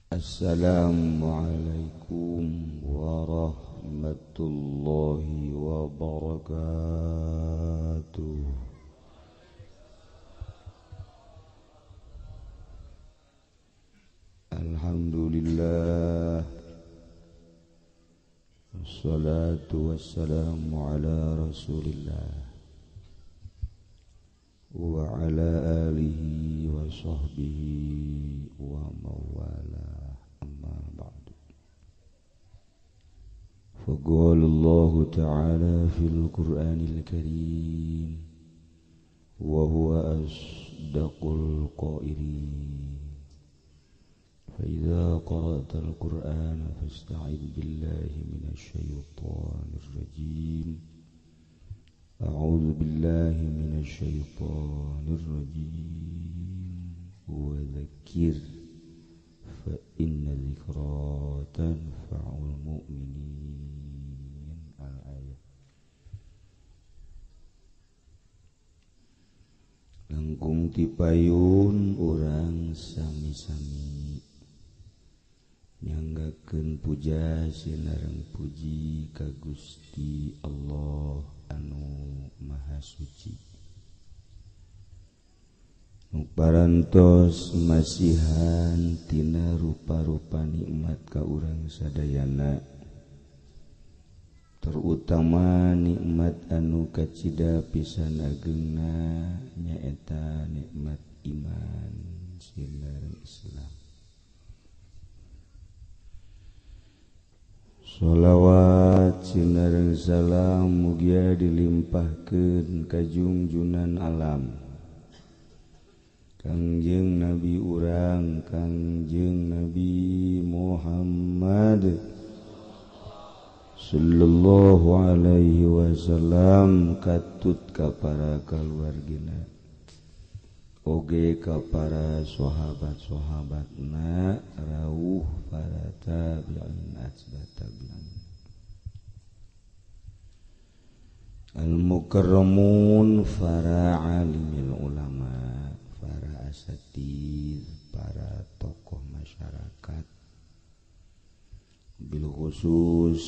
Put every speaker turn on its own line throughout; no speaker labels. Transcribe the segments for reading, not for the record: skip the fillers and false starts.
Assalamualaikum warahmatullahi wabarakatuh. Alhamdulillah, wassalatu wassalamu ala rasulillah wa ala alihi wa sahbihi wa mawala, amma ba'du. Faqala Allah ta'ala fil Qur'anil Karim wa huwa asdaqul qailin. Fa idza qara'tal Qur'ana fasta'id billahi minasy syaithanir rajim. A'udzu billahi minasy syaithanir rajim. Wa dzakir fa inna dzikra tanfa'ul mu'minin. Al-ayat. Langkung tipayun urang sami-sami nyanggakeun puja sinareng puji ka Gusti Allah anu Maha Suci, nu parantos masihan tina rupa-rupa nikmat ka urang sadayana, terutama nikmat anu kacida pisan ageungna nyaeta nikmat iman sinareng Islam. Sholawat sinareng salam mugia dilimpahkeun ka junjunan alam, Kangjeng Nabi urang Kangjeng Nabi Muhammad sallallahu alaihi wasallam, katut ka para kaluargina oge ka para sahabat-sahabatna, rawuh para tabi'in atba tabi'in. Al-mukarramun para alimil ulama, para asatidz, para tokoh masyarakat, bil khusus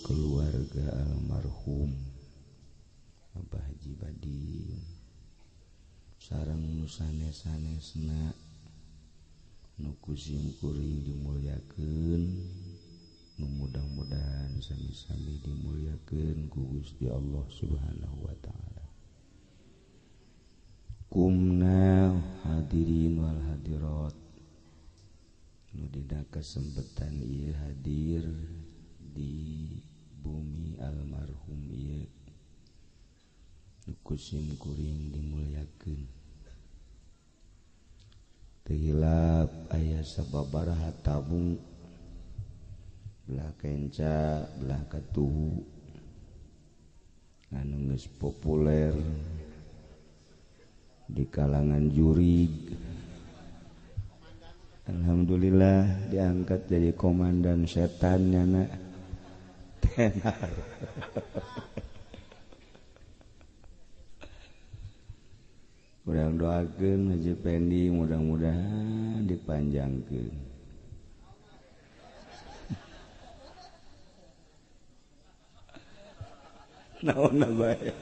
keluarga almarhum Abah Haji Badin sareng nu sanes-sanesna nu kusim kuring dimulyakeun, nu mudah-mudahan sami-sami dimulyakeun ku Gusti Allah Subhanahu wa taala. Kumna hadirin wal hadirat nu dina kasempetan ieu hadir di bumi almarhum ieu nu kusim kuring dimulyakeun. Teu hilap aya sababaraha tabung belah kenca belah katuhu anu geus populer di kalangan jurig. Alhamdulillah diangkat jadi komandan setan nyana tenar. Urang doakeun Haji Pendi mudah-mudahan dipanjangkeun. Naonna bae.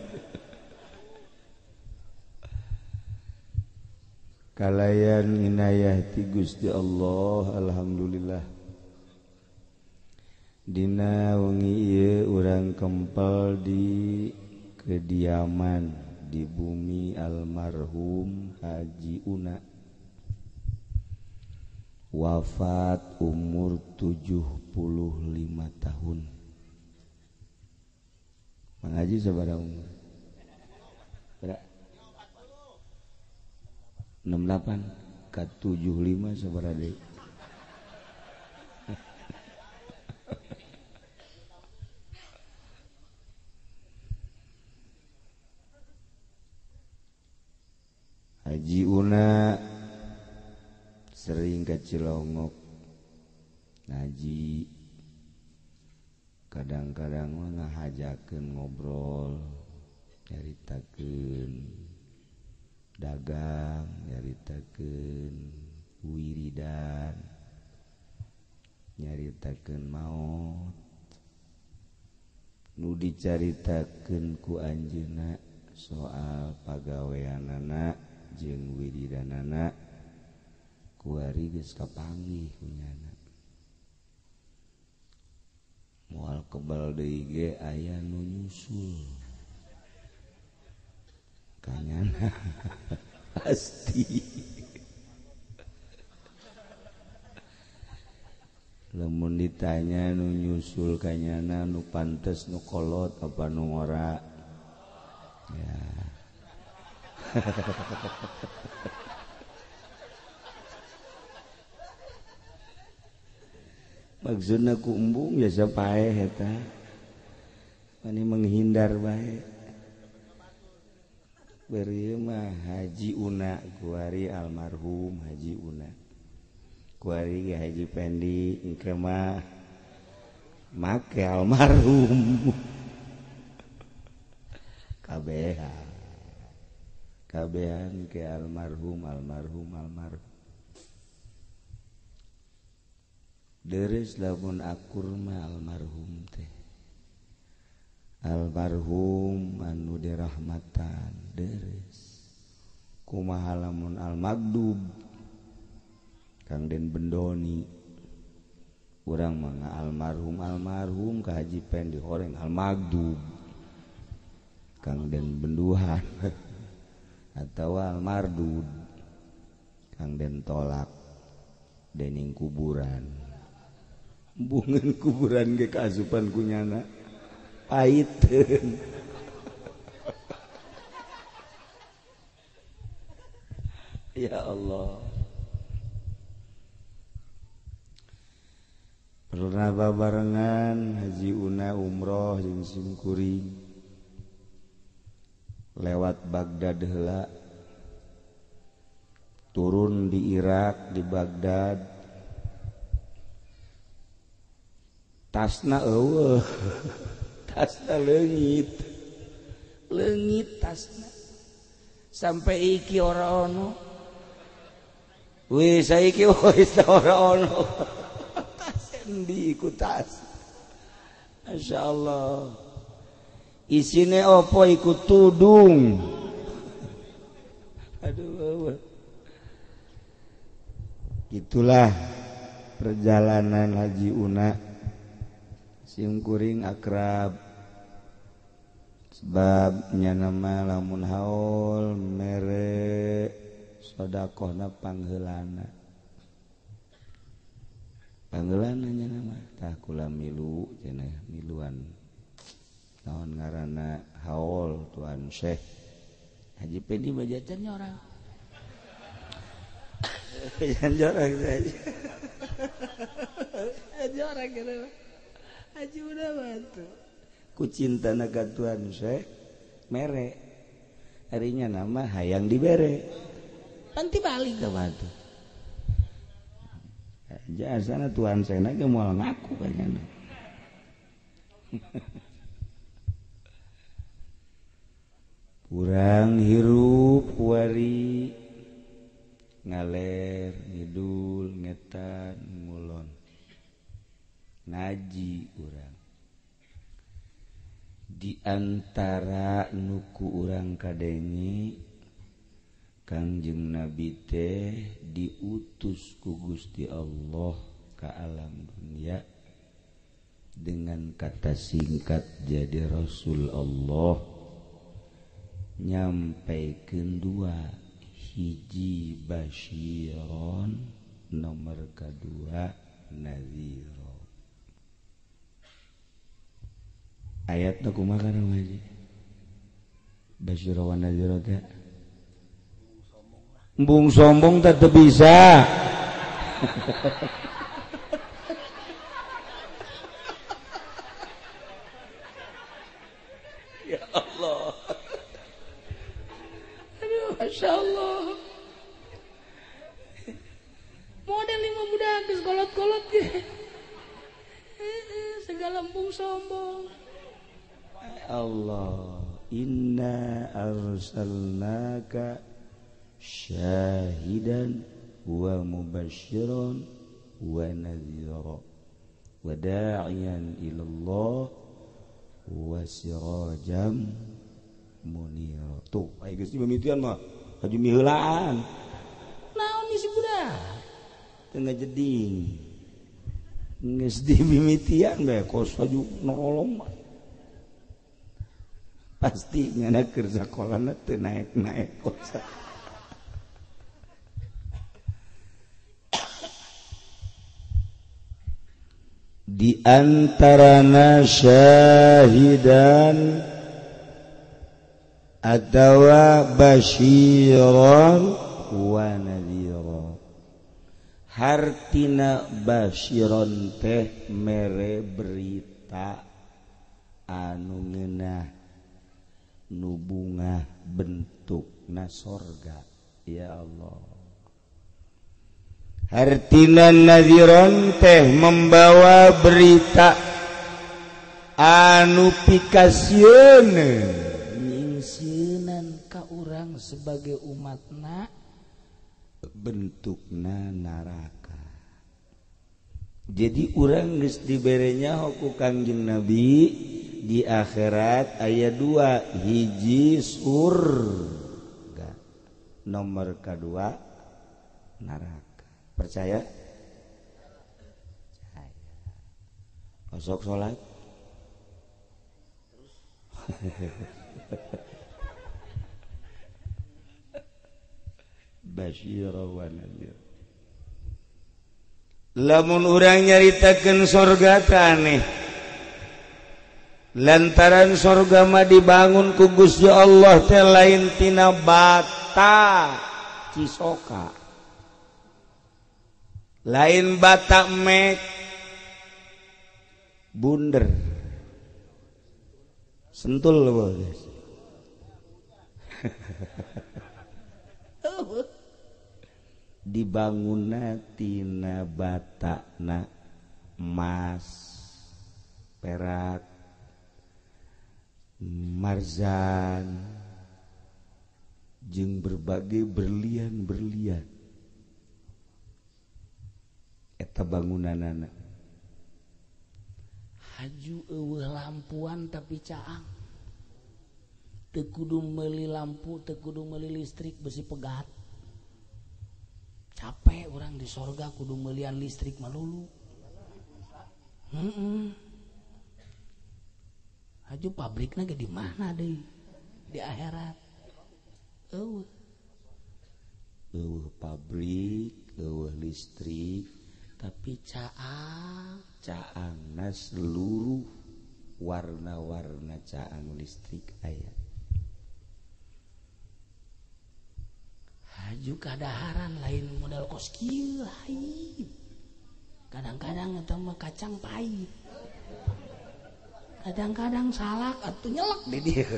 Kalayan inayah ti Gusti Allah, alhamdulillah. Dina wengi ieu urang kempel di kediaman di bumi almarhum Haji Una, wafat umur 75 tahun. Mang Haji sabaraha umur? 68 ka 75 sabaraha deui? Haji Una sering ka Cilongok ngaji, kadang-kadang mah ngahajakeun ngobrol, nyaritakeun dagang, nyaritakeun wiridan, nyaritakeun maut nu dicaritakeun ku anjeunna soal pagaweanana jeung wiridanana kuari geus kapanggih kunyana moal kebal deui ge aya nu nyusul kanyana pasti lamun ditanya nu nyusul kanyana nu pantes nu kolot apa nu ngora ya maksudna ku embung biasa paeh eta mani menghindar bae beri mah Haji Una kuari almarhum Haji Una kuari ge Haji Pendi engke mah make almarhum kabehan ke almarhum deres lamun akur mah almarhum teh almarhum anu dirahmatan deres kumaha lamun almagdub Kang Den Bendoni urang mah almarhum ka Haji Pen dihoreng almagdub Kang Den Benduhan atawa almardud Kang Den tolak dening kuburan bungeun kuburan ge kaasupan kunyana paiteun ya Allah pernah babarengan Haji Una umroh jeung simkuring lewat Baghdad heula turun di Irak di Baghdad tasna eueuh tasna leungit tasna sampai iki ora ono weh saiki wis ora ono tas endi iku tas masyaallah isine opo iku tudung aduh gitulah perjalanan Haji Una simkuring akrab sebab nyana mah lamun haul mere sedekahna pangheulana nyana mah tah kula milu cenah miluan naon ngaranna haul tuan Syekh Haji Pendi bajacan orang jangan jorok saja jorok gitu Haji udah bantu ku cinta naga tuan Syekh mere harinya nama hayang dibere nanti balik ke batu jasana tuan Syekh nage moal ngaku kayaknya kurang hirup kuari ngaler ngidul ngetan ngulon ngaji urang di antara nuku urang kadenge Kangjeng Nabi teh diutus ku Gusti Allah ka alam dunia dengan kata singkat jadi Rasul Allah nyampaikeun dua hiji basyiron nomor kedua nadhiro ayatna kumaha kana Haji basyiro wa nadhiro teh embung sombong teh teu bisa ya Allah aduh Masya Allah model lima budak geus kolot-kolot ge segala embung sombong Allah inna arsalnaka syahidan wa mubasysyiran wa nadhira wa da'iyan ilallah wa sirajam munira. Tuh aya geus mimitian mah haju miheulaan naon isi budak teu ngajeding geus dimimitian bae kos haju nolong mah pasti ngana keur sakolana teu naek-naek kosa. Di antarana syahidan atawa basyiran wa nadhira. Hartina basyiran teh mere berita anu ngeunah nu bungah bentukna sorga ya Allah. Hartina nadhiran teh membawa berita anu pikasieun nyingsieunan ka urang sebagai umatna bentukna neraka. Jadi urang geus diberenya ku Kangjeng Nabi di akhirat aya 2 hiji surga nomor kedua neraka. Percaya? Masuk sholat? Basyira wa nadhir. Lamun urang nyaritakeun sorga teh aneh. Lantaran sorga mah dibangun ku Gusti Allah teh lain tina bata cisoka. Lain bata mek bunder sentul guys. Dibangunna tina batana emas perak marzan jeung berbagai berlian-berlian eta bangunanana. Haju eueuh lampuan tapi caang. Teu kudu meuli lampu, teu kudu meuli listrik besi pegat. Capek orang di sorga kudu meelian listrik malulu. Haju pabrikna ge di mana deui? Di akhirat. Eueuh pabrik, eueuh listrik. Tapi caangna seluruh warna-warna caang listrik aya. Haju kadaharan lain model kos kieu lain. Kadang-kadang eta mah kacang pahit. Kadang-kadang salak atuh nyelek di dieu.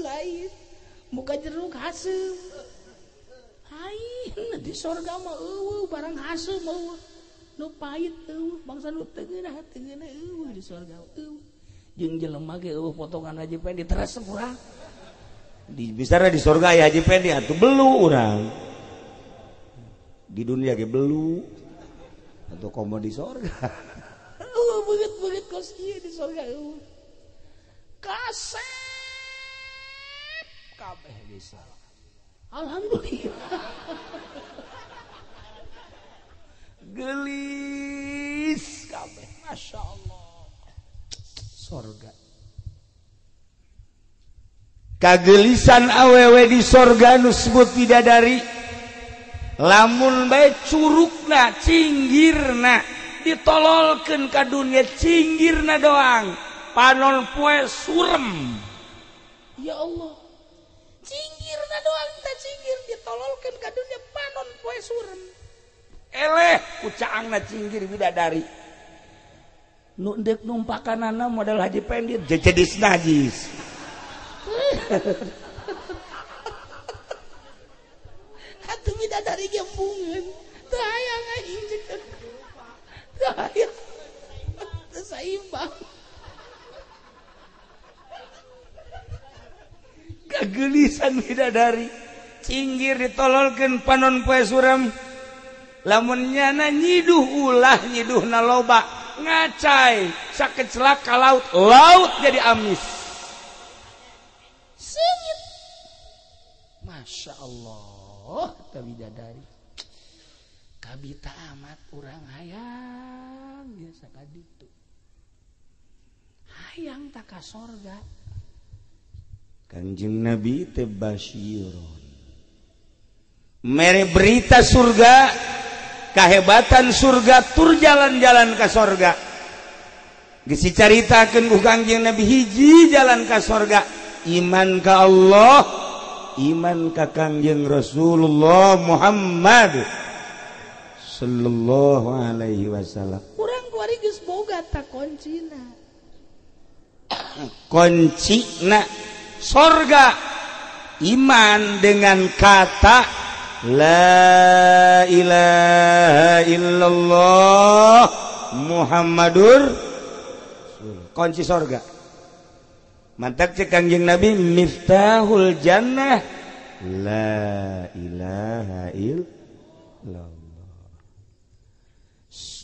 Lain muka jeruk haseum. Hain di sorga mah eueuh barang haseum eueuh nu pahit eueuh bangsa nu teu geunah eueuh di sorga eueuh jeung jelema ge eueuh potongan Haji Pendi teresep urang di bisara di sorga aya Haji Pendi atuh belu urang di dunia ge belu atuh komo di sorga eueuh beungeut kos ieu di sorga eueuh kasep kabeh bisa. Alhamdulillah. Gelis kabeh, masya Allah. Sorga. Kagelisan awewe di sorga nu sebut bidadari. Lamun bae curugna, cinggirna ditololkeun ka dunia cinggirna doang. Panon poe surem. Ya Allah. Cinggirna doang teh cinggir ditololkeun ka dunia panon poe surem. Eleh ku caangna cinggir bidadari. Nu endek numpakanana model Haji Pendi jejedis najis. Atuh bidadari ge bungeun. Teu hayang aing jeung. Teu hayang. Teu saimbang. Kagelisan bidadari cinggir ditololkeun panon poe surem lamunnya na nyiduh ulah nyiduh na loba ngacai sakecelak ka laut jadi amis senyit Masya Allah tabidadari kabita amat urang hayang biasa kaditu hayang tak ka sorga Kanjeng Nabi teh basyirun mere berita surga kahebatan surga tur jalan-jalan ke surga geus dicaritakeun ku Kanjeng Nabi hiji jalan ke surga iman ka Allah iman ka Kanjeng Rasulullah Muhammad sallallahu alaihi wasallam urang kuari geus boga ta kuncina surga iman dengan kata la ilaha illallah Muhammadur kunci surga mantap cek Kanjeng Nabi miftahul jannah la ilaha illallah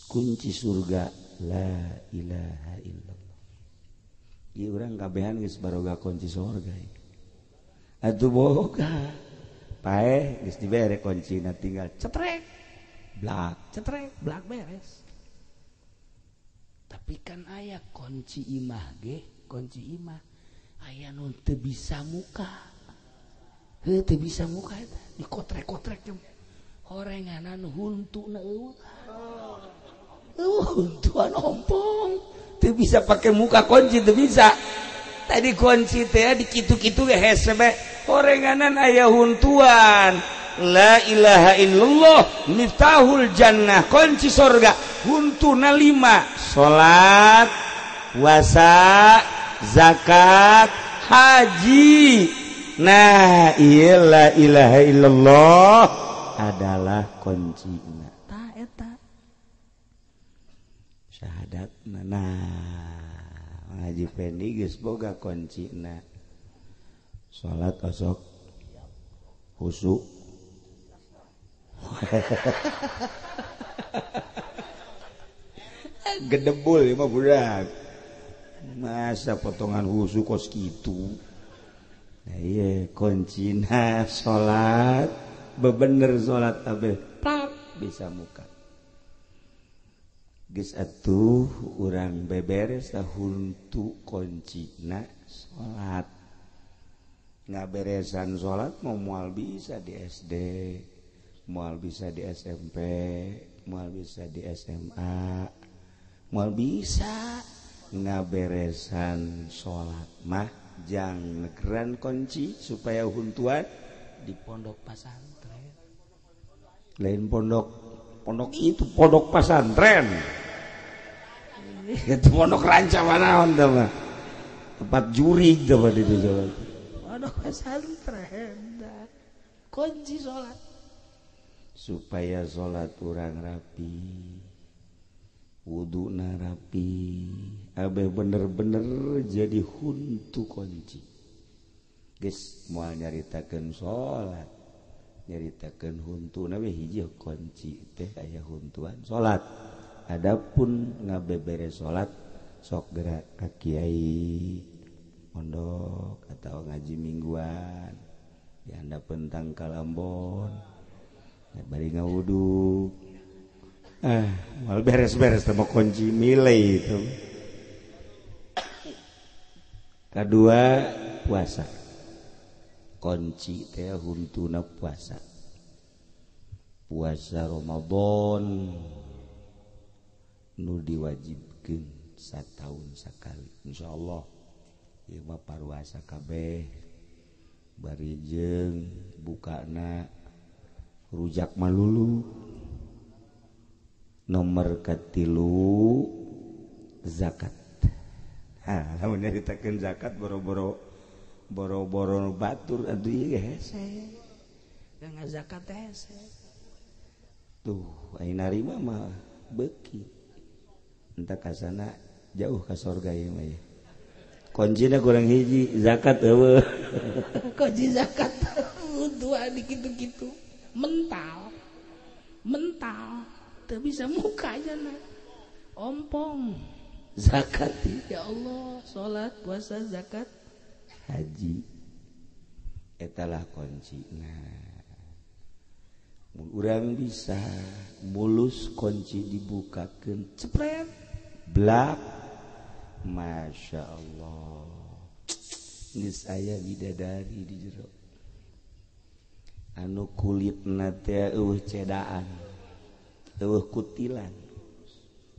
kunci surga la ilaha illallah ieu urang kabehan geus baroga kunci surga atuh boga paeh geus dibere kuncina tinggal cetrek blak beres tapi kan aya kunci imah ge kunci imah aya nu teu bisa muka teu bisa muka eta dikotrek-kotrek horenganan huntuna huntuan ompong teu bisa pakai muka kunci teu bisa tadi kunci teh dikitu-kitu ge hese be horenganan aya huntuan la ilaha illallah miftahul jannah kunci surga huntuna 5 salat puasa zakat haji nah ieu la ilaha illallah adalah kuncina ta eta syahadatna nah Haji Fendi geus boga kuncina salat osok khusyuk gedebul ya mah budak masa potongan khusyuk kos kitu nah iya kuncina salat bebener salat abeh plak bisa muka geus atuh urang beberes tahuntu kuncina salat ngaberesan salat mau moal bisa di SD moal bisa di SMP moal bisa di SMA moal bisa ngaberesan salat mah jang negeran kunci supaya huntuan di pondok pesantren lain pondok itu pondok pesantren itu pondok ranca manaon teh mah tempat juri teh di Jawa pondok pesantren kunci salat supaya salat urang rapi wuduna rapi abeh bener-bener jadi huntu kunci geus moal nyaritakeun salat nyaritakeun huntuna we hiji kunci teh aya huntuan salat adapun ngabebere salat sok gerak ka kiai pondok atau ngaji mingguan di handapeun tangkal Ambon bari ngawudu mal beres-beres sama kunci milih itu kedua puasa kunci teh huntuna puasa Ramadan nu diwajibkeun satahun sakali insyaallah ieu mah paruasa kabeh bari jeung bukana rujak malulu nomor katilu zakat lamun nyaritakeun zakat boro-boro batur atuh ieu hese nga zakat hese tuh ayeuna narima mah beuki entah kasana jauh ka surga ieu mah ya kuncina kurang hiji zakat eueuh kunci zakat dua dikitu-kitu mental
mental teu bisa muka aja na ompong
zakat
ya Allah salat puasa zakat
haji etalah kuncina mun urang bisa mulus kunci dibukakeun
cepret
blak masya Allah geus aya bidadari di jero anu kulitna teh eueuh cedaan eueuh kutilan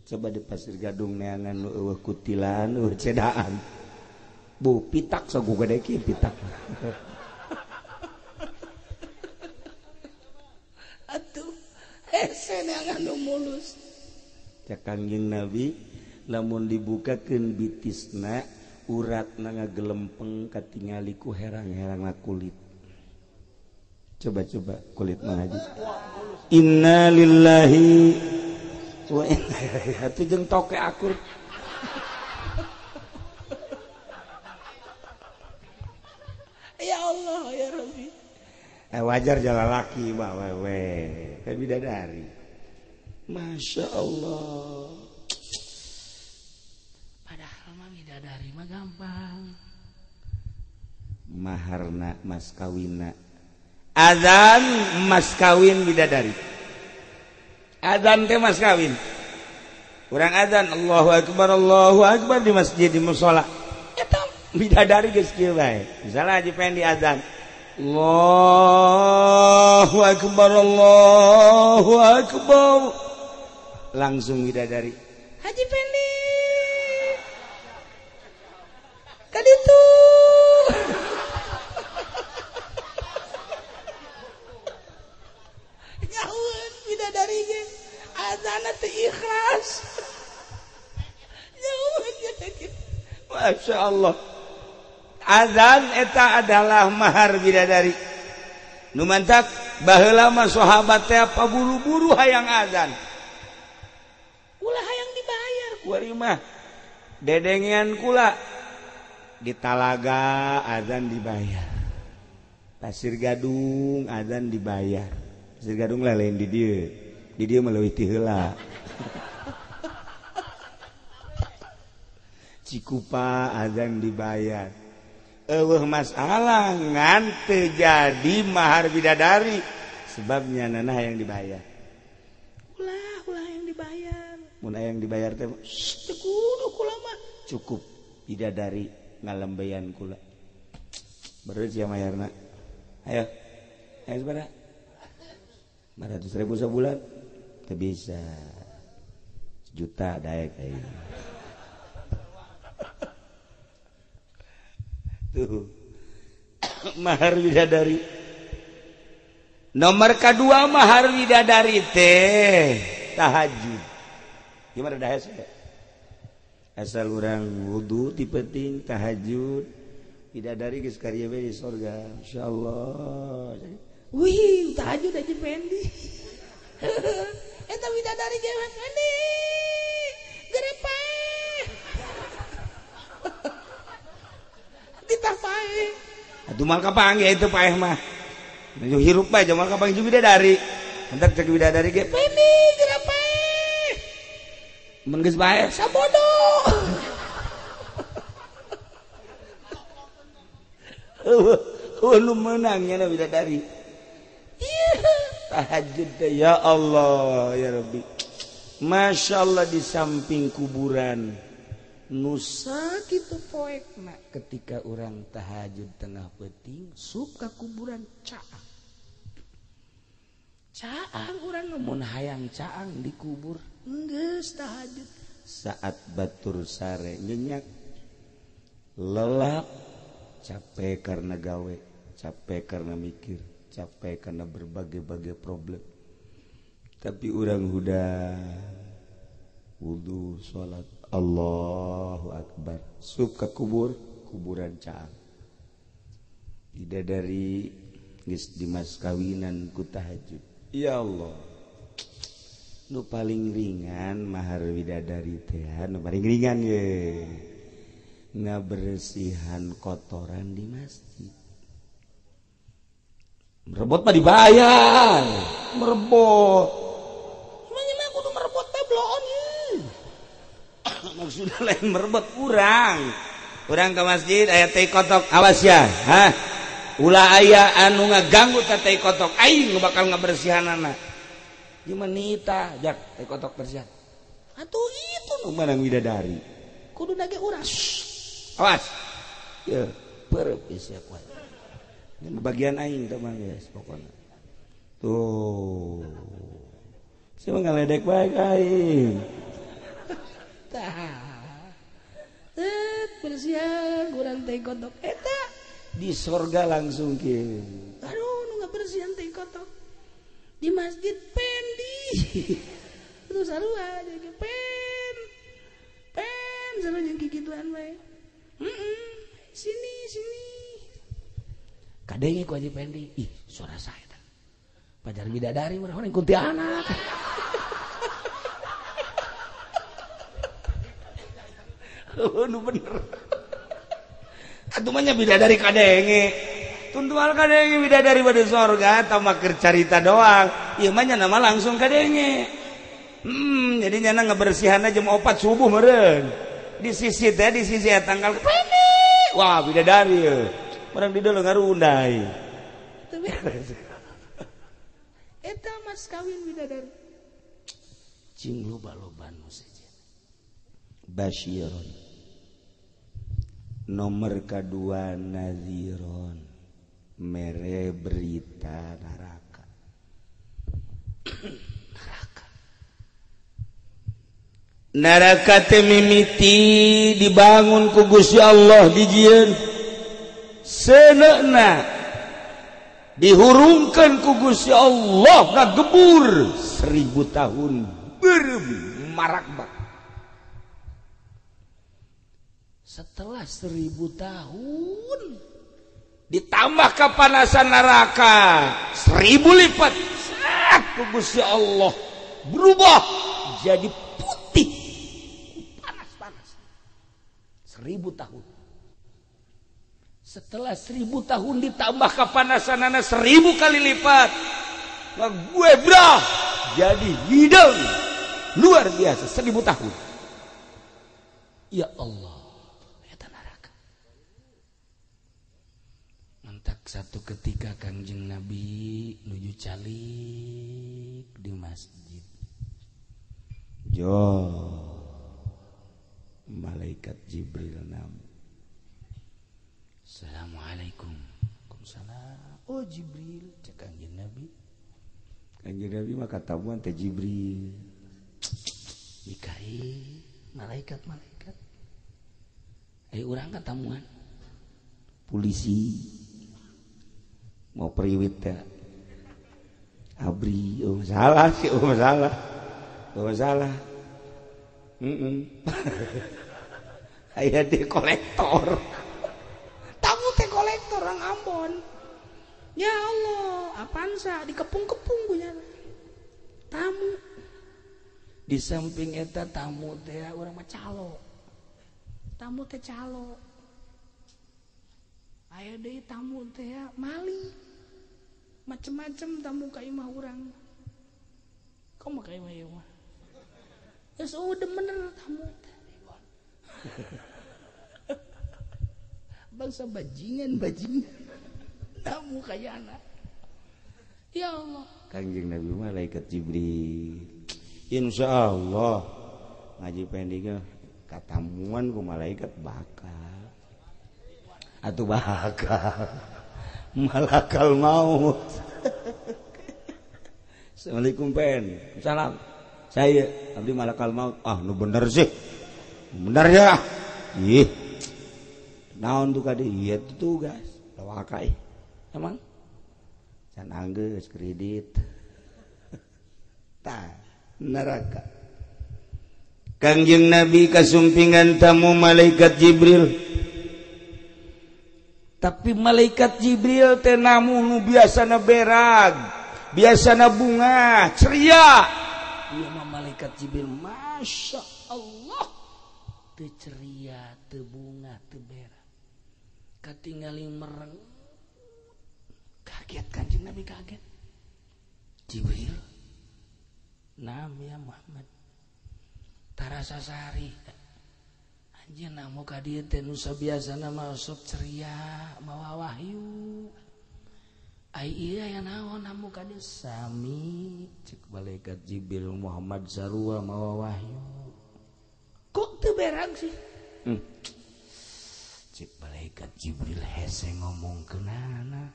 coba di Pasir Gadung neangan nu eueuh kutilan eueuh cedaan bu pitak sagu gede kieu pitak
atuh hese neangan nu mulus
cak Kangjeng Nabi lamun dibukakeun bitisna uratna ngagelempeng katingali ku herang-herangna kulit coba kulit mah haji inna lillahi wa inna ilaihi atuh jeung toke akur
ya Allah ya Rabbi
wajar jalan laki mah wewe kayak bidadari masya Allah
padahal mah bidadari mah gampang
maharna mas kawinna azan mas kawin bidadari azan teh mas kawin urang azan Allahu akbar di masjid di mushola eta bidadari geus kieu bae misalnya Haji Pendi azan Allahu akbar langsung bidadari
Haji Pendi kaditu nyaun bidadari ge azanna teu ikhlas nyaun
masya Allah azan eta adalah mahar bidadari nu mantak baheula mah sahabat teh paburu-buru hayang azan
ulah hayang dibayar
kuari mah dedengian kula di Talaga azan dibayar Pasir Gadung azan dibayar Pasir Gadung lain di dieu mah leuwih ti heula Cikupa azan dibayar eueuh masalah ngan teu jadi mahar bidadari sebabnya nana hayang dibayar
ulah yang dibayar
mun hayang dibayar teh
teu kudu kula mah
cukup bidadari ngalembean kula beureuh sia mayarna ayo sabaraha 500.000 sabulan teu bisa juta daek aya tuh mahar bidadari nomor kedua mahar bidadari teh tahajud gimana dah asal orang wudu ti penting tahajud bidadari geus karya we di surga insyaallah
wih tahajud aja Pendi eta bidadari ge Pendi gerepe ditapae
atuh mal kapanggih itu paeh mah nu hirup bae jamal kapanggih bidadari entar cek bidadari ge
Pendi gerepe
mun geus bae
sabodoh
nu menangnya na bidadari
iya
tahajud teh ya Allah ya Rabbi masya Allah di samping kuburan nusa kitu poekna ketika orang tahajud tengah peuting suka kuburan caang urang mun hayang caang dikubur
geus tahajud
saat batur sare nyenyak lelap capek karena gawe capek karena mikir capek karena berbagai-bagai problem tapi urang huda wudu salat Allahu Akbar suka kuburan caang bidadari geus dimas kawinan ku tahajud ya Allah nu paling ringan mahar bidadari teh nu paling ringan ye ngabersihan kotoran di masjid merebot mah dibayar merebot maksudnya lain merebut urang ke masjid aya teh kotok awas ya ulah aya anu ngaganggu teh kotok aing bakal ngabersihanana gimana nita jak teh kotok bersihan atuh itu nu menang widadari kudu nage urang awas ya perepis ya kuat ini bagian aing teh mah guys pokona tuh siapa ngaledek baik aing tah bersihan kurang teh kotok eta di sorga langsung ke aduh nu ngabersihan teh kotok di masjid pendi terus sarua jadi pen sarua jeung kikituan bae sini kadenge ku aja pendi ih suara saya teh pajar bidadari mah orang kuntilanak nu bener atuh mah nya bidadari kadenge tuntual kadenge bidadari bade sorga tambah keur carita doang ieu mah nya nama langsung kadenge jadi nya ngabersihanna jam 4 subuh meureun di sisi tanggal wah bidadari urang di dieu ngarundai eta mas kawin bidadari cing loba-loba nu sejen basyiron nomor kedua naziron mere berita neraka neraka teh mimiti dibangun ku Gusti Allah dijieun seuneuna dihurungkeun ku Gusti Allah ngagebur 1000 tahun beureum marakbak setelah 1000 tahun ditambah kepanasan neraka 1000 lipat ku Gusti Allah berubah jadi putih panas 1000 tahun setelah 1000 tahun ditambah kepanasanana 1000 kali lipat gue brah jadi hidung luar biasa 1000 tahun ya Allah satu ketika Kangjeng Nabi nuju calik di masjid malaikat Jibril namu Assalamualaikum Waalaikumsalam oh Jibril cek Kangjeng Nabi mah katamuan teh Jibril Mikail malaikat ayo urang katamuan polisi mau priwit ya abri salah aya di kolektor tamu teh kolektor orang Ambon ya Allah apaan sah dikepung-kepung punya tamu di samping eta tamu teh urang mah calo aya deui tamu teh mali macem-macem tamu ka imah urang komo ka imah ieu mah geus udah bener tamu teh bangsa bajingan tamu kayana ya Allah Kangjeng Nabi malaikat Jibril insyaallah ngaji pendingnya katamuan ku malaikat bakal atuh bakal malakal maut Assalamualaikum pen salam saya abdi malakal maut nu bener sih bener ya ih naon tuh kade ieu tugas lawaka emang can anggeus kredit tah neraka Kangjeng Nabi kasumpingan tamu malaikat Jibril tapi malaikat Jibril teh namu nu biasana berag biasana bunga ceria ieu mah malaikat Jibril masya Allah teu ceria teu bunga teu berag katingali mereng kaget Kanjeng Nabi kaget Jibril naam ya Muhammad tarasa sehari
anjeunna muka dieu teh nu sabiasana mah sok ceria mawa wahyu. Ai ieu aya naon muka dieu sami cek malaikat Jibril Muhammad sarua mawa wahyu. Kok teu berang sih? Cek malaikat Jibril hese ngomongkeunana.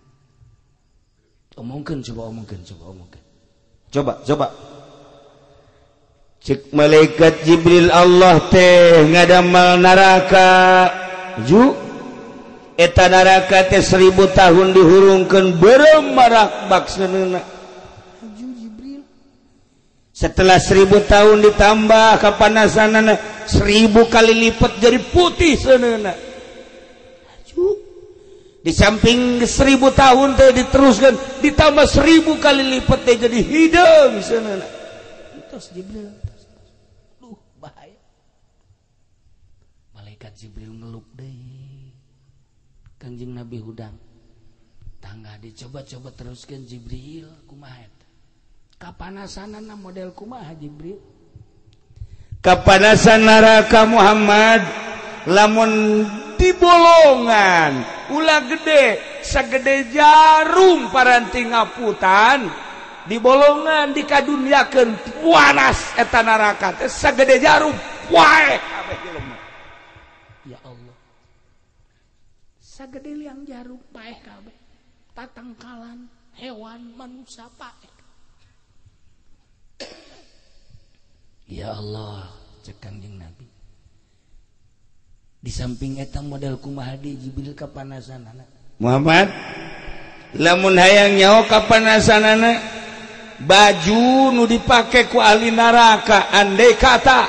Omongkeun coba.
Coba. Cek malaikat Jibril Allah teh ngadamal neraka. Ju eta neraka teh 1000 tahun dihurungkeun beureum marak bakseunna.
Ju Jibril.
Setelah 1000 tahun ditambah kapanasanana 1000 kali lipat jadi putih seuneuna. Ju di samping 1000 tahun teh diteruskan ditambah 1000 kali lipat teh jadi hideung seuneuna.
Terus Jibril bahaya. Malaikat Jibril ngelup deui. Kangjeng Nabi hudang. Tangga dicoba-coba teruskan Jibril kumaha eta? Kapanasanana model kumaha Jibril?
Kapanasan neraka Muhammad lamun di bolongan ulah gede sagede jarum paranti ngaputan. Di bolongan dikadunyakeun panas eta neraka teh sagede jarum wae kabeh jelema.
Ya Allah. Sagede liang jarum paeh kabeh. Tatangkalan hewan manusia paeh. Ya Allah, cek Kangjeng Nabi. Di samping eta model kumaha di Jibril kapanasanana.
Muhammad lamun hayang nyaho kapanasanana baju nu dipake ku ahli neraka andai kata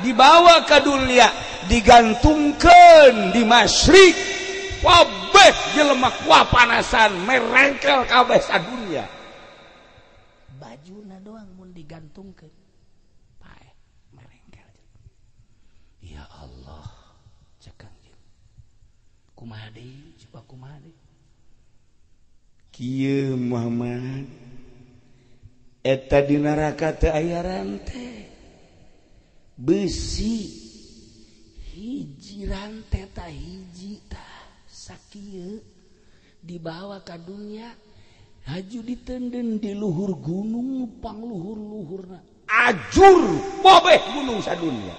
dibawa ke dunia digantungkeun di masyrik kabeh jelema kuapanasan merengkel kabeh sadunya.
Bajuna doang mun digantungkeun paeh merengkel. Ya Allah, cekang kumaha deui coba kumaha deui
kieu Muhammad eta di neraka teu aya rante besi hiji rante ta hiji tah sakieu dibawa ka dunya haju ditenden di luhur gunung pangluhur-luhurna ajur bobeh gunung sadunya.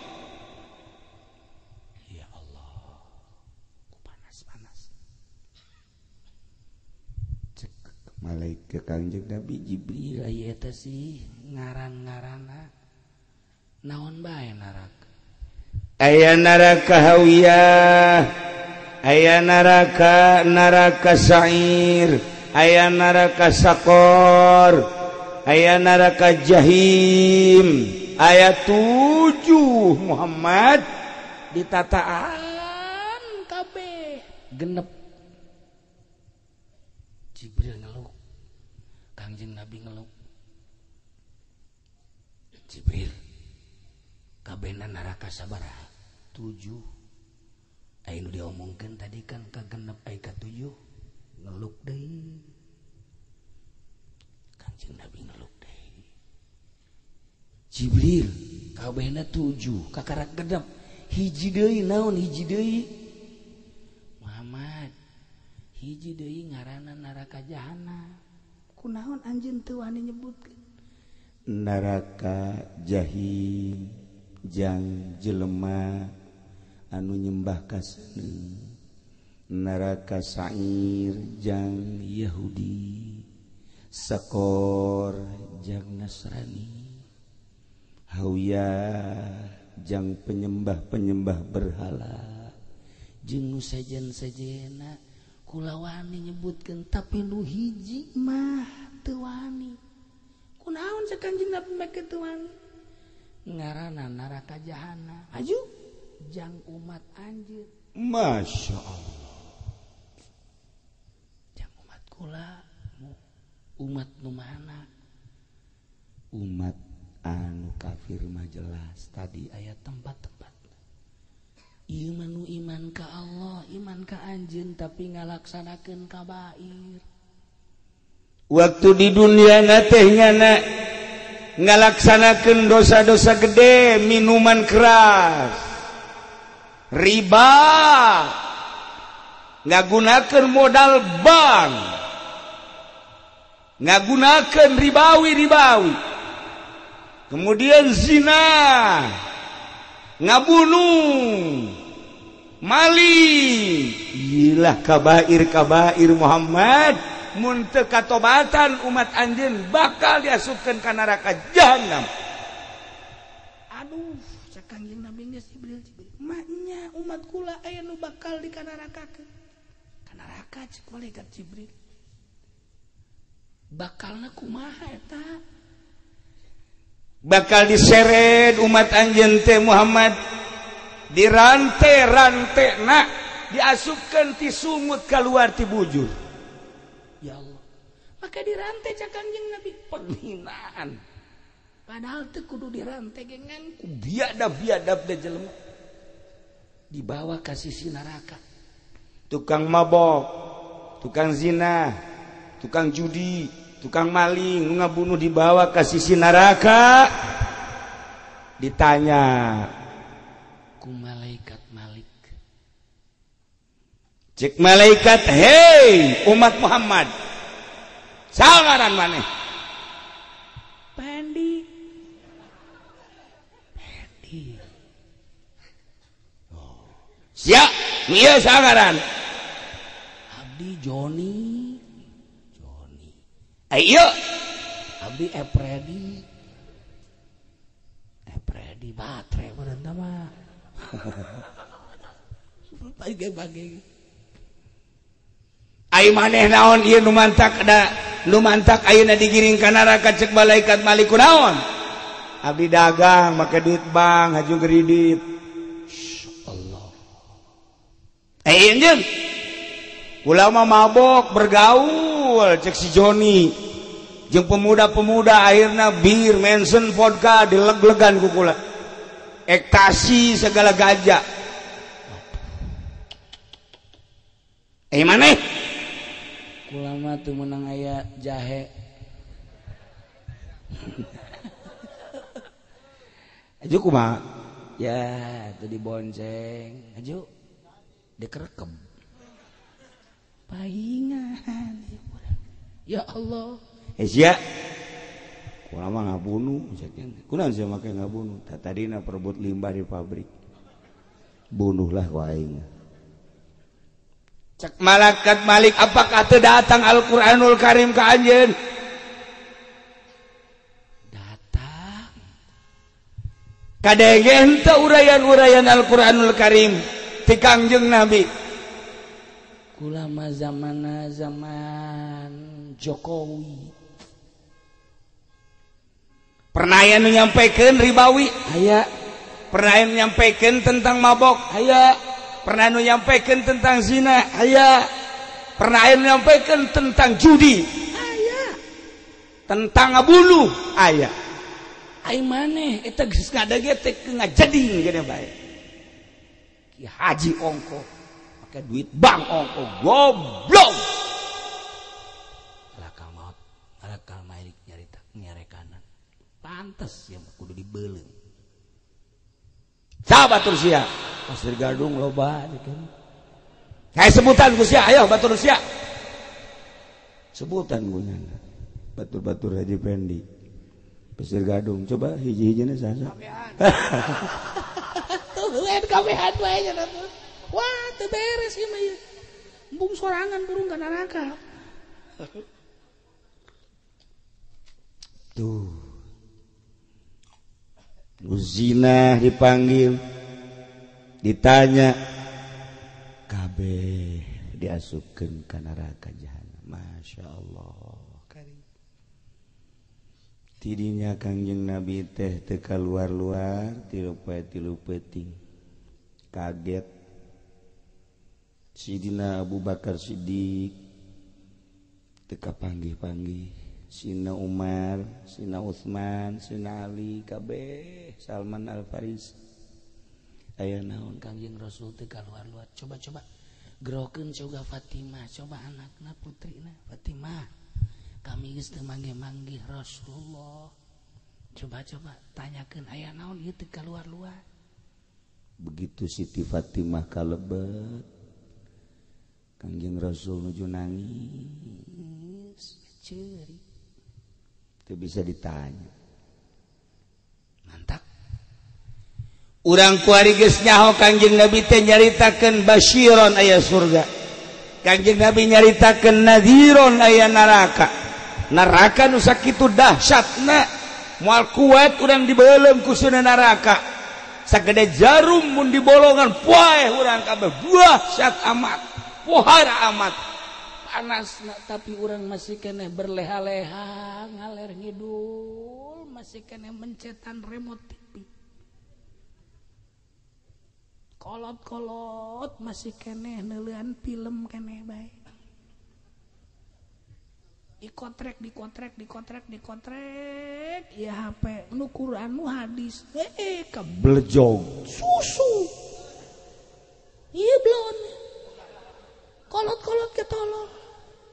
Ya Allah panas-panas cek malaikat Kangjeng Nabi Jibril
aya eta sih ngaran-ngaranna naon bae neraka?
Aya neraka hawiyah, aya neraka sa'ir, aya neraka sakor, aya neraka jahim, aya 7 Muhammad ditataan kabeh genep.
Jibril ngeluh, Kangjeng Nabi ngeluh. Jibril, kabehna neraka sabaraha? 7. Anu diomongkeun tadi kan kagenep aya ka 7. Ngeluk deui. Kangjeng Nabi ngeluk deui. Jibril, kabehna 7, kakarak genep. Hiji deui naon hiji deui? Muhammad, hiji deui ngaranna neraka jahanam. Kunaon anjeun teu wani nyebutkeun?
Neraka jahim jang jelema anu nyembah ka seuneu, neraka sa'ir jang Yahudi, sakor jang Nasrani, hawiyah jang penyembah-penyembah berhala, jeung nu sejen-sejena kula wani nyebutkeun tapi nu hiji mah teu wani. Kunaon cek Kangjeng Nabi make teu wani? Ngaranna neraka jahanam. Aju jang umat anjeun. Masya Allah.
Jang umat kula umat nu mana?
Umat anu kafir mah jelas tadi
aya tempat-tempat. Ieu mah nu iman ka Allah, iman ka anjeun tapi ngalaksanakeun kabair.
Waktu di dunia teh nyana ngalaksanakeun dosa-dosa gede, minuman keras, riba ngagunakeun modal bank, ngagunakeun ribawi, kemudian zina, ngabunuh, maling, iyalah kabair Muhammad. Mun teu katobatan umat anjeun bakal diasupkeun ka neraka jahanam.
Aduh, cak Kangjeng Nabi geus Jibril. Maknya umat kula aya nu bakal di ka nerakakeun. Ka neraka cek malaikat Jibril. Bakalna kumaha eta?
Bakal diseret umat anjeun teh Muhammad, dirante-rantena diasupkeun ti sumut kaluar ti bujur.
Ya Allah, maka dirantai cak Kangjeng Nabi, penghinaan. Padahal teu kudu dirantai gengan ku biadab-biadab da jelema. Dibawa ka sisi neraka.
Tukang mabok, tukang zina, tukang judi, tukang maling, ngabunuh dibawa ka sisi neraka. Ditanya
ku malaikat Malik.
Cek malaikat, hei umat Muhammad, sangaran maneh?
Pendi.
Oh. Siap, iya sangaran.
Abdi Joni.
Ayo.
Abdi Epredi baterai berenta mah. Bagi.
Ai maneh naon ieu nu mantak ayeuna digiring ka neraka cek malaikat Malik kunaon? Abdi dagang make duit bank haju kredit.
Allah.
Anjeun. Ulama mabok bergaul cek si Joni. Jeung pemuda-pemuda akhirna bir, mensen, vodka dileg-legan ku kula. Ekstasi segala gajah. Maneh?
Kulama tuh menang aya jahe.
Aju kumaha?
Ya, teu dibonceng. Aju dikerekem. Paingan. Ya Allah.
Sia. Kulama ngabunuh, kunaon sia make ngabunuh? Tadina perebut limbah di pabrik. Bunuhlah ku aing. Cek malaikat Malik, apakah teu datang Al-Qur'anul Karim ka anjeun?
Datang.
Kadenge henteu urayan-urayan Al-Qur'anul Karim ti Kangjeng Nabi.
Kula mah zaman Jokowi.
Pernah aya nu nyampaikeun ribawi?
Aya.
Pernah aya nu nyampaikeun tentang mabok?
Aya.
Pernah nu nyampaikeun tentang zina? Aya. Pernah aya nu nyampaikeun tentang judi?
Aya.
Tentang ngabunuh? Aya.
Ai maneh eta geus
Ngadage teh ngajading gede bae. Ki Haji ongko pakai duit bank ongko goblok.
Malakal maut, malakal malik nyarita nyarekanan. Pantes ya kudu dibeuleuh.
Sahabat Rusia Pasir Gadung loba kan. Kayak sebutan Rusia, ayo batur Rusia. Sebutan gue nyana. Batur-batur Haji Pendi. Pasir Gadung, coba hiji-hijina sasa.
Tuh, lain kabehan bae nya tuh. Wah, teu beres ieu mah ieu. Embung sorangan turun ka neraka.
Tuh. Zina dipanggil, ditanya, kabeh diasupkeun ka neraka jahanam. Masya Allah. Tidinya Kangjeng Nabi teh teu kaluar-luar tilu peuting. Kaget. Sidina Abu Bakar Siddiq teu kapanggih-panggih. Sina Umar, Sina Utsman, Sina Ali, kabeh Salman Al-Farisi. Aya naon
Kangjeng Rasul teh kaluar-luar. Coba gerokeun coba Fatimah, coba anakna putrina Fatimah. Kami geus teu manggih-manggih Rasulullah. Coba tanyakeun aya naon ieu teh kaluar-luar.
begitu Siti Fatimah kalebet Kangjeng Rasul nuju nangis ceuri teu bisa ditanya
mantap
urang kuari geus nyaho Kangjeng Nabi teh nyaritakeun basyiron aya surga Kangjeng Nabi nyaritakeun nadhiron aya neraka neraka nu sakitu dahsyatna moal kuat urang dibeulem ku sana neraka sagede jarum mun dibolongan poe urang kabeh dahsyat amat pohara amat
panasna tapi urang masih keneh berleha-leha ngaler ngidul masih keneh mencetan remote TV kolot-kolot masih keneh neuleuan film keneh bae dikotrek ya HP nu Quran nu hadis
keblejog
susu ieu blon kolot-kolot ketolol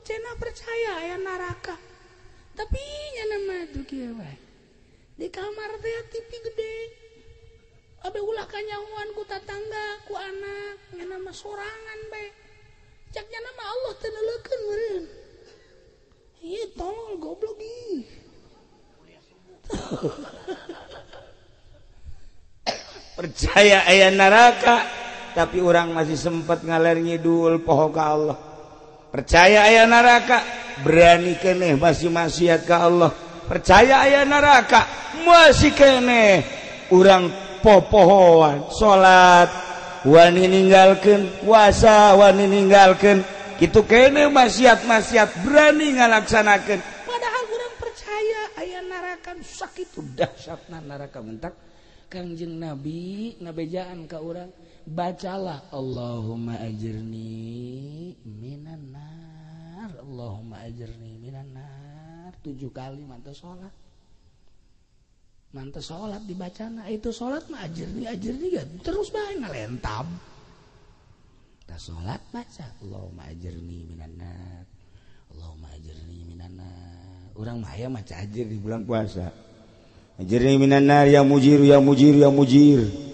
cenah percaya aya neraka tapi nya nama itu kieu bae di kamar teh TV gede abe ulah kanyahoan ku tatangga ku anak nya nama sorangan bae cak nya nama Allah teu neuleukeun meureun ieu tolol goblok ih
percaya aya neraka tapi orang masih sempat ngaler ngidul poho ka Allah percaya aya neraka berani keneh masih maksiat ka Allah percaya aya neraka masih keneh urang popohoan salat wani ninggalkeun puasa wani ninggalkeun kitu keneh maksiat-maksiat berani ngalaksanakeun
padahal urang percaya aya neraka sakitu dahsyatna neraka mentak Kangjeng Nabi ngabejaan ka urang bacalah Allahumma ajirni minan nar Allahumma ajirni minan nar 7 kali mantos salat dibacana itu salat mah ajirni kan terus bae ngalentab ta salat baca Allahumma ajirni minan nar Allahumma ajirni minan nar urang mah aya maca ajir di bulan puasa ajirni minan nar ya mujir ya mujir ya mujir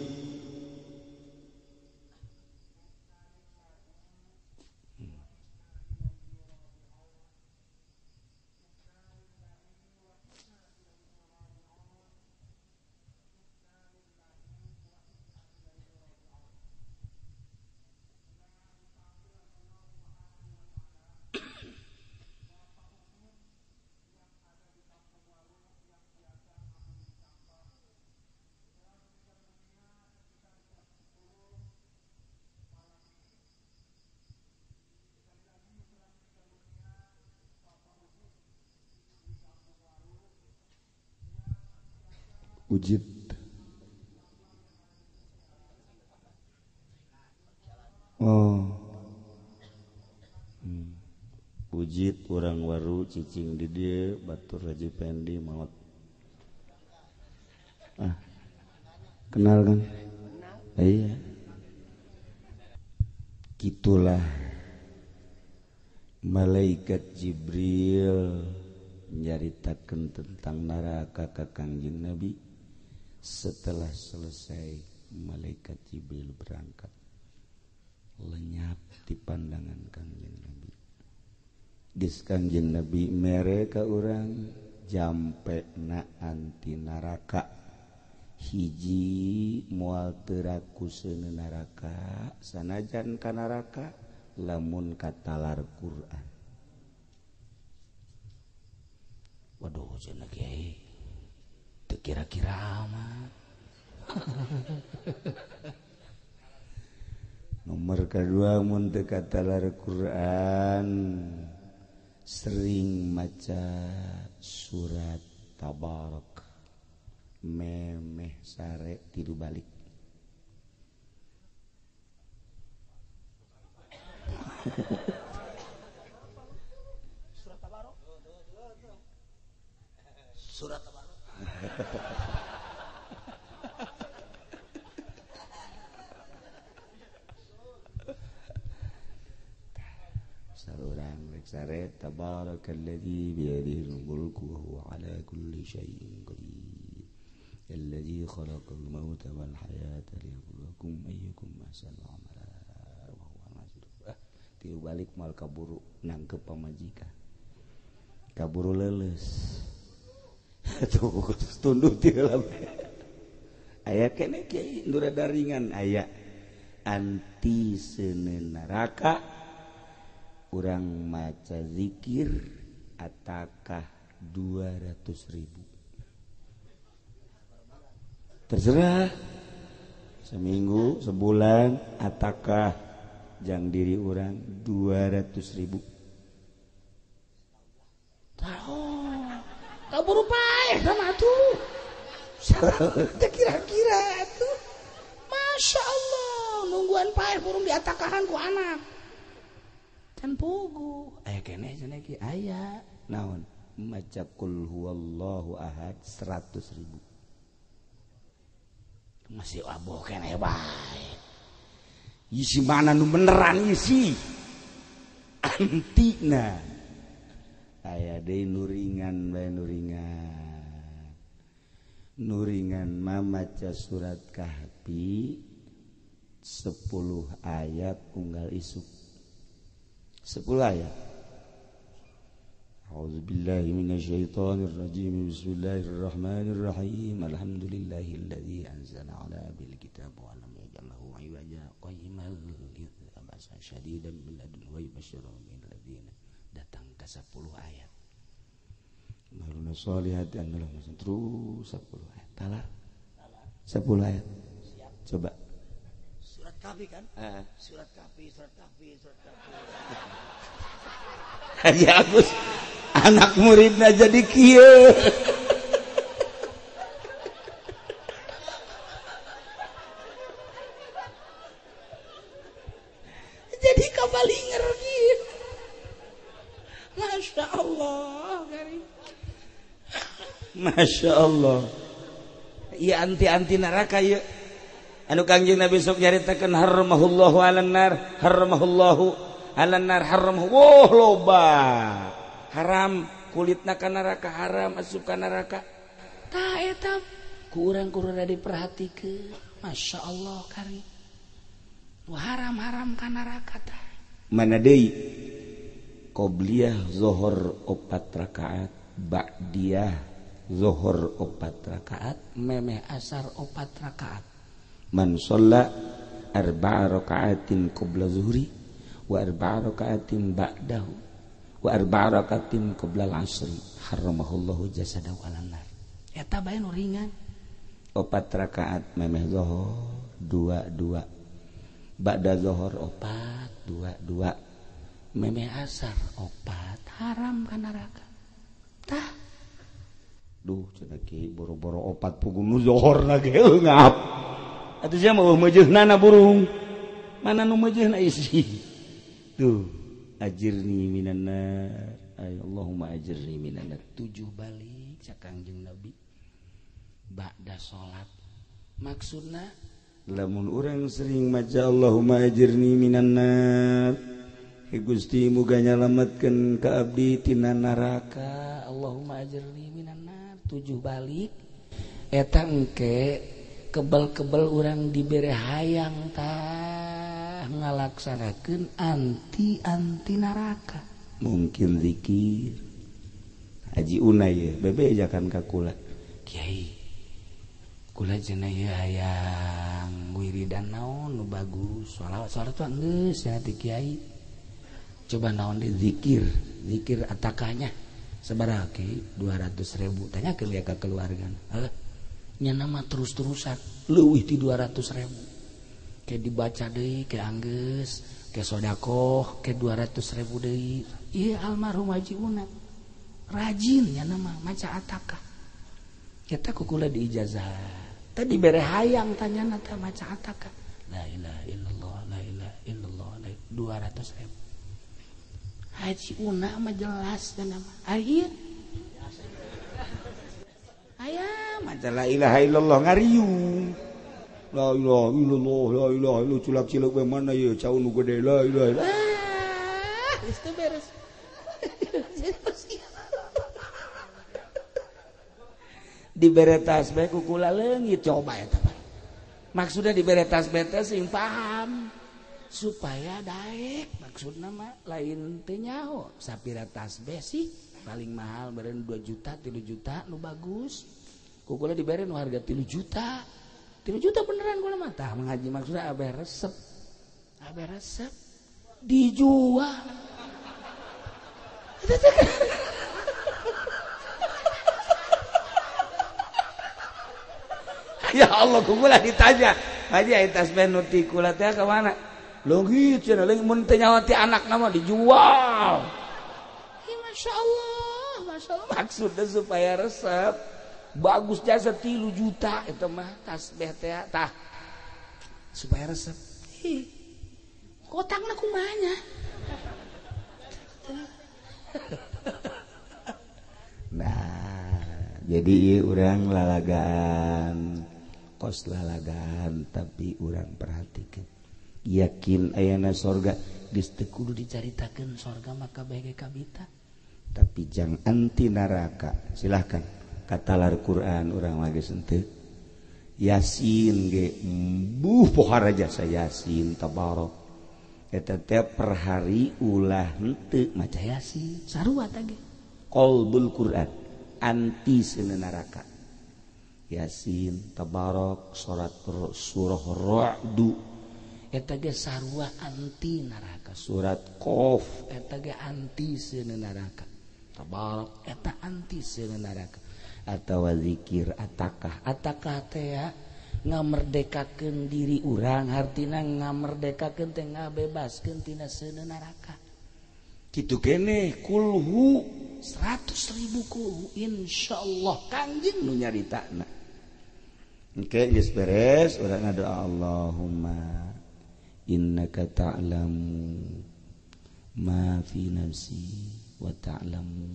ujid ujid urang waru cicing di dieu batur Haji Pendi maot kenal kan iya gitulah malaikat Jibril nyaritakeun tentang neraka ka Kangjeng Nabi setelah selesai malaikat Jibril berangkat lenyap di pandangan Kangjeng Nabi geus Kangjeng Nabi mere ka urang jampe na anti neraka hiji moal teu rakuseun neraka sanajan ka neraka lamun katalar Quran waduh cenah kiai teu kira-kira amat nomor kedua mun teu katalar Quran sering maca surat Tabarak memeh sare tilu balik surat Tabarak sarurang rek sare tabarakalladzi biyadihil mulku wa huwa ala kulli syai'in qadir alladzi
khalaqal mauta wal hayata liyabluwakum ayyukum ahsanu amala wa huwal azizul tiu balik mal kaburu nangkep pamajikan kaburu leuleus tuh tunduk ti heula aya keneh kiai nu rada ringan aya anti seuneun neraka urang maca zikir atakah 200.000 terserah seminggu sebulan atakah jang diri orang 200.000
tahu kaburu paeh sama tuh kira-kira tuh Masya Allah nungguan paeh burung diatakahan ku anak can pugu aya keneh cenah ki aya
naon maca qul huwallahu ahad 100.000
masih aboh keneh bae
isi mana nu beneran isi antina aya deui nuringan bae nuringan mamaca surat kahfi 10 ayat unggal isuk 10 ayat A'udzubillahi minasyaitonir rajim. Bismillahirrahmanirrahim. Alhamdulillahilladzi anzala 'ala abdil kitab wa lam yaj'al lahu 'iwaja qayyiman liyunzira ba'san syadidan min ladunhu wa yubashshiral ladzina datang ke 10 ayat. Maruna sholihati annallahu terus 10 ayat. Tala 10 ayat. Coba.
Surat Kahfi kan? Surat Kahfi.
Haji Agus anak muridnya jadi kieu.
Jadi kabalinger kieu. Masya Allah.
Masya Allah. Iya anti neraka ya. Anu Kangjeng Nabi sok nyaritakeun haramahullahu 'alan nar, haramahullahu 'alan nar, haramah. Wah loba. Haram kulitna ka neraka, haram asup ka neraka.
Tah eta ku urang kudu diperhatikeun. Masya Allah kari. Haram-haram ka neraka tah.
Mana deui? Qobliyah zuhur 4 rakaat, ba'diyah zuhur 4 rakaat,
memeh asar 4 rakaat.
Man shalla 4 rakaatin qabla zuhri wa 4 rakaatin ba'dahu wa 4 rakaatin qabla al-'asri haramahullahu jasadahu 'alan nar.
Eta bae nu ringan.
4 rakaat memeh zuhur 2 ba'da zuhur 4 2
memeh asar 4 haram ka neraka. Tah.
Duh cenah kieu boro-boro 4 pugu nu zuhurna ge ngap. Atuh sia mah meujeuhnana burung. Mana nu meujeuhna isi. Tuh, ajirni minan nar. Allahumma ajirni minan nar.
7 balik sa Kangjeng Nabi. Ba'da salat. Maksudna
lamun urang sering maca Allahumma ajirni minan nar. Gusti muga nyalametkeun ka abdi tina neraka.
Allahumma ajirni minan nar. 7 balik. Eta engke kebel-kebel orang dibere hayang tah ngalaksanakeun anti neraka.
Mungkin zikir Haji Unay ya bebe ajakan ka kula
Kiai kula cenah ieu hayang wiridan naon nu bagus salat tuh geus cenah ti Kiai coba naon di zikir atakanya sabaraha Kiai 200.000 tanyakeun ya ka keluargana nya nama terus-terusan leuwih ti 200.000 kayak dibaca deui kayak anggeus kayak sodakoh kayak 200.000 deui ieu almarhum Haji Una rajin nya nama maca atakah eta kukula di ijazah tadi bere hayang tanyana teh maca atakah la ilaha illallah la ilaha illallah 200.000 Haji Una mah jelas nama aya aya
maca la ilaha illallah ngariung la ilaha illallah culak-cilak we mana ye caun nu gede la ilaha
geus teu beres
dibere tasbih ku kula leungit coba eta mah maksudna dibere tasbih teh sing paham supaya daek maksudna mah lain teu nyaho sapira tasbih sih paling mahal beren 2 juta 3 juta nu bagus ku kula dibere nu harga 3 juta beneran kula mah tah mengaji maksudna abeh resep dijual ya Allah kula ditanya haji eta tasbih nu ti kula teh ka mana leungit cenah leungit mun teu nyawa ti anakna mah dijual Masya Allah maksudnya supaya resep bagus jasa 3 juta itu mah tasbih teh tah supaya resep kotakna kumanya nah jadi ieu urang lalagaan kos lalagaan tapi urang perhatikeun yakin ayana sorga geus teu kudu dicaritakeun sorga maka bae kabita tapi jangan anti neraka silahkan katalar Quran urang lagi senteu Yasin ge pohara jasa Yasin tabarok eta teh per hari ulah henteu maca Yasin sarua teh ge qalbul Quran anti seueur neraka Yasin tabarok surah Ra'd eta ge sarua anti neraka surat Qaf eta ge anti seueur neraka tabarok eta anti seueur neraka atawa zikir atakah teh ya ngamerdekakeun diri urang hartina ngamerdekakeun teh ngabebaskeun tina seueur neraka kitu keneh kulhu 100.000 kulhu insyaallah kanjing nu nyaritana engke geus beres urang ngadoa Allahumma innaka ta'lamu ma fi nafsi wa ta'lamu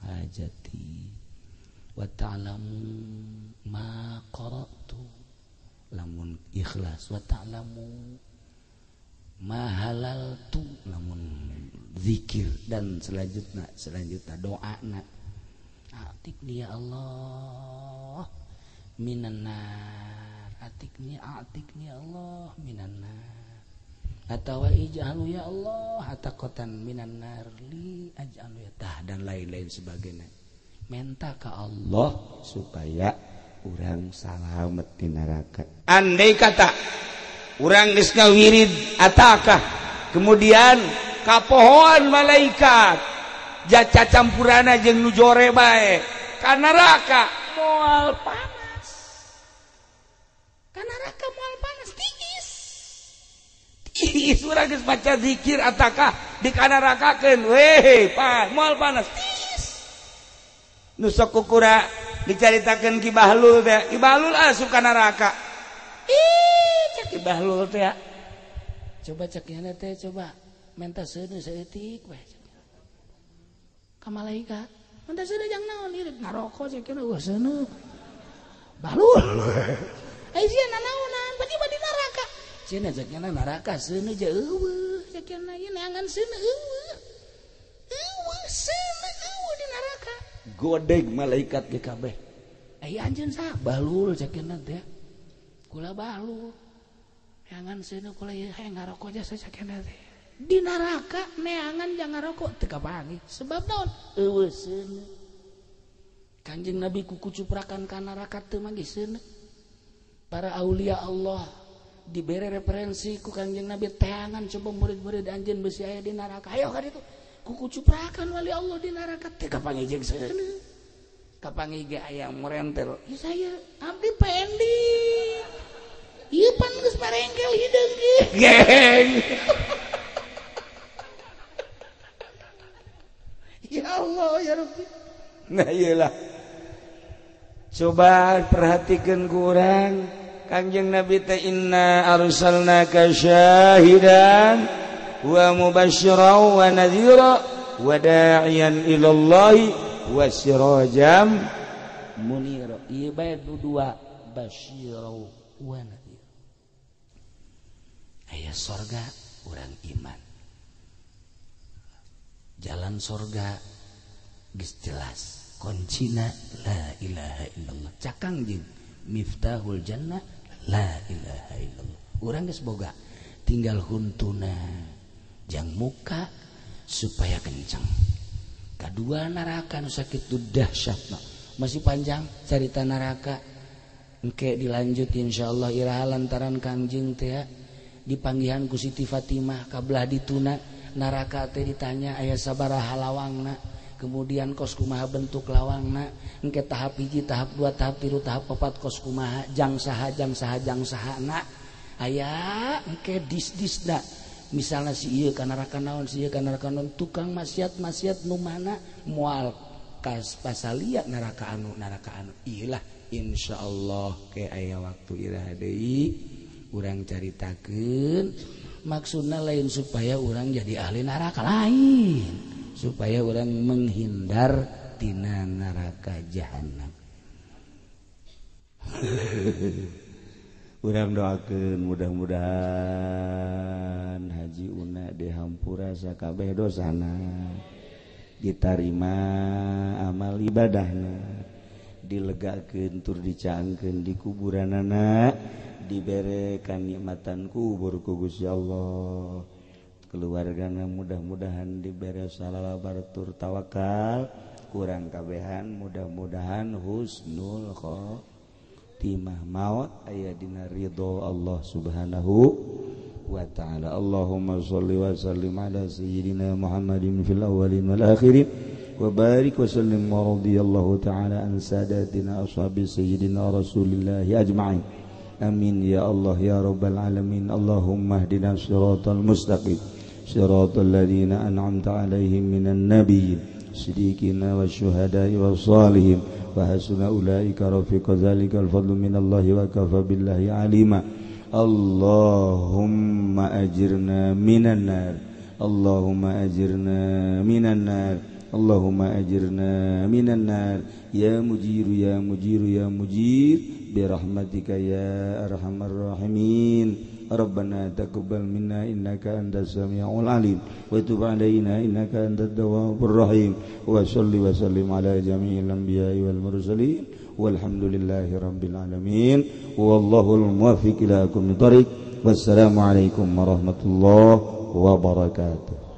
hajati wa ta'lamu ma qara'tu lamun ikhlas wa ta'lamu ma halaltu lamun zikir dan selanjutnya doana atikni ya Allah minan nar atikni ya Allah minan nar atawa ij'alu ya Allah ataqatan minan nar li aj'alu ya tah dan lain-lain sebagainya minta ke Allah supaya urang salamet di neraka andai kata urang geus ngawirid atakah kemudian kapohoan malaikat jaca campurana jeung nu jore bae ka neraka moal panas tiis urang geus maca zikir atakah di kana nerakakeun weh moal panas tiis nu sok kukura dicaritakeun Ki Bahlul teh Ki Bahlul asup ka neraka cek Ki Bahlul teh coba cek yana teh coba menta seuneu saeutik we ka malaikat menta seuneu jang naon ieu ngaroko cek kana wah seuneu Bahlul ai sia nanaonan tiba di neraka cenah cek yana neraka seuneu je eueuh cek yana ieu neangan seuneu eueuh seuneu di neraka godeg malaikat ge kabeh ai anjeun sah Bahlul cek yana teh kula Bahlul neangan seuneu kula ieu hayang ngaroko jasa cek yana teh di neraka neangan jangan ngaroko teu kapangi sebab naon eueuh seuneu Kanjeng Nabi kuku cuprakan ka neraka teu mah ge seuneu para aulia Allah dibere referensi ku Kanjeng Nabi teangan coba murid-murid anjeun beusi aya di neraka ayo ka ditu kuku cuprakan wali Allah di neraka teu kapangi jeung seuneu kapangi ge aya morentel ieu saya abdi pendi ieu pan geus marengkel hideung ge geng ya Allah ya Rabbi nah iyalah coba perhatikan kurang Kanjeng Nabi ta inna arsalnaka syahidan wa mubasysyiran wa nadhira wa da'iyan ila Allah wa sirajam munira ieu bae dua basyiran wa nadhira aya surga urang iman jalan surga geus jelas
kuncina la ilaha illallah. Cakang jeung miftahul jannah la ilaha illallah. Urang geus boga, tinggal huntuna jang muka supaya kencang. Kadua neraka nu sakitu dahsyatna. Masih panjang cerita neraka. Engke dilanjut insyaallah iraha lantaran Kangjeng teh dipanggihan ku Siti Fatimah kabelah dituna neraka teh ditanya aya sabaraha lawangna, kemudian kos kumaha bentuk lawangna, engke tahap hiji, tahap 2, tahap 3, tahap 4 kos kumaha, jang saha na aya engke dis-disna. Misalnya si ieu ka neraka naon, si ieu ka neraka naon, tukang maksiat nu mana moal kas pasalia neraka anu iyalah insyaallah ke aya waktu iraha deui urang caritakeun. Maksudna lain supaya urang jadi ahli neraka, lain supaya urang menghindar tina neraka jahanam.
Urang doakeun mudah-mudahan Haji Una dihampura sakabeh dosana, ditarima amal ibadahna, dilegakeun tur dicaangkeun di kuburanana, dibere kanikmatan kubur ku Gusti Allah. Keluargana mudah-mudahan dibere salawat tur tawakal, kurang kabehan mudah-mudahan husnul khotimah, maut aya dina ridho Allah Subhanahu wa ta'ala. Allahumma shalli wa sallim ala sayyidina Muhammadin fil awwalin wal akhirin wa barik wa sallim wa radiyallahu ta'ala an sadatina ashabi sayyidina Rasulillah ajma'in. Amin ya Allah ya rabbal alamin. Allahumma hdina siratal mustaqim siratal ladzina an'amta 'alaihim minan nabiyyin siddiqina wasyuhada'i wassalihin wa hasuna ulaika rafiqa. Dzalikal fadlu minallahi wa kafa billahi alima. Allahumma ajirna minan nar, Allahumma ajirna minan nar, Allahumma ajirna minan nar ya mujiru ya mujiru ya mujir birahmatika ya arhamar rahimin. Rabbana taqabbal minna innaka antas samiul alim wa tub alaina innaka antat tawwabur rahim. Wa shalli wa sallim ala jami'il anbiya'i wal mursalin walhamdulillahi rabbil alamin. Wallahul muwaffiq ila aqwamit thoriq. Wassalamu alaikum warahmatullahi wabarakatuh.